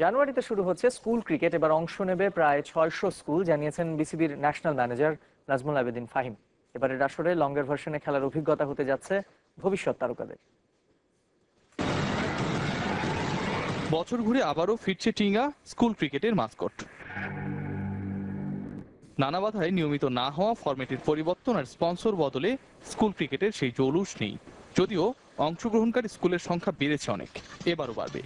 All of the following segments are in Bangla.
জানুয়ারিতে শুরু হচ্ছে স্কুল ক্রিকেট। এবার অংশ নেবে প্রায় ৬০০ স্কুল, জানিয়েছেন বিসিবির ন্যাশনাল ম্যানেজার নাজমুল আবেদিন ফাহিম। এবারের আসরে লঙ্গের ভার্সনে খেলার অভিজ্ঞতা হতে যাচ্ছে ভবিষ্যৎ তারকাদের। বছর ঘুরে আবারও ফিরছে টিঙ্গা স্কুল ক্রিকেটের মাসকট। নানা বাধায় নিয়মিত না হওয়া ফরম্যাটের পরিবর্তন আর স্পন্সর বদলে স্কুল ক্রিকেটের সেই জৌলুস নেই। যদিও অংশগ্রহণকারী স্কুলের সংখ্যা বেড়েছে অনেক, এবারও বাড়বে।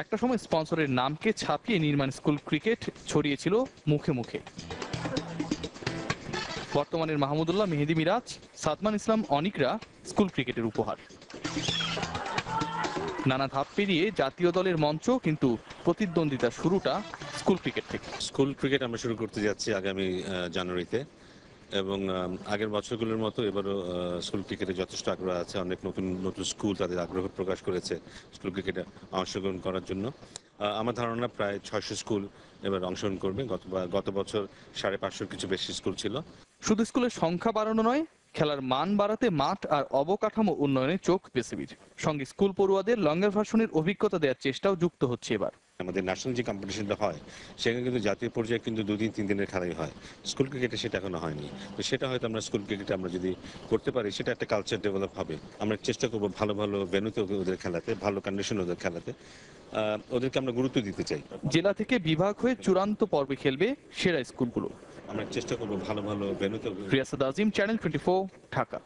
একটা সময় স্পন্সরের নামকে ছাপিয়ে নির্মাণ স্কুল ক্রিকেট ছড়িয়েছিল মুখে মুখে। বর্তমানের মাহমুদুল্লাহ, মেহেদি মিরাজ, সাদমান ইসলাম অনিকরা স্কুল ক্রিকেটের উপহার। নানা ধাপ পেরিয়ে জাতীয় দলের মঞ্চ, কিন্তু প্রতিদ্বন্দ্বিতার শুরুটা স্কুল ক্রিকেট থেকে। স্কুল ক্রিকেট আমরা শুরু করতে যাচ্ছি আগামী জানুয়ারিতে, এবং আগের বছরগুলোর মতো এবারও স্কুল ক্রিকেটে যথেষ্ট আগ্রহ আছে। অনেক নতুন নতুন স্কুল তাদের আগ্রহ প্রকাশ করেছে স্কুল ক্রিকেটে অংশগ্রহণ করার জন্য। আমার ধারণা প্রায় ৬০০ স্কুল এবার অংশগ্রহণ করবে। গত বছর ৫৫০ কিছু বেশি স্কুল ছিল। শুধু স্কুলের সংখ্যা বাড়ানো নয়, খেলার মান বাড়াতে মাঠ আর অবকাঠামো উন্নয়নে চোখ বিসিবির। সঙ্গে স্কুল পড়ুয়াদের লঙ্গের ভার্সনের অভিজ্ঞতা দেওয়ার চেষ্টাও যুক্ত হচ্ছে এবার। আমাদের ন্যাশনাল যে কম্পিটিশনটা হয় সেখানে কিন্তু জাতীয় পর্যায়ে কিন্তু ২-৩ দিনের খেলাই হয়। স্কুল ক্রিকেটে সেটা এখনো হয়নি। তো সেটা হয়তো আমরা স্কুল ক্রিকেটে আমরা যদি করতে পারি, সেটা একটা কালচার ডেভেলপ হবে। আমরা চেষ্টা করবো ভালো ভালো ভেন্যুতে ওদের খেলাতে, ভালো কন্ডিশন ওদের খেলাতে। ওদেরকে আমরা গুরুত্ব দিতে চাই। জেলা থেকে বিভাগ হয়ে চূড়ান্ত পর্বে খেলবে সেরা স্কুলগুলো। আমরা চেষ্টা করবো ভালো ভালো ভেন্যুতে। রিয়াসাদ আজিম, চ্যানেল 24, ঢাকা।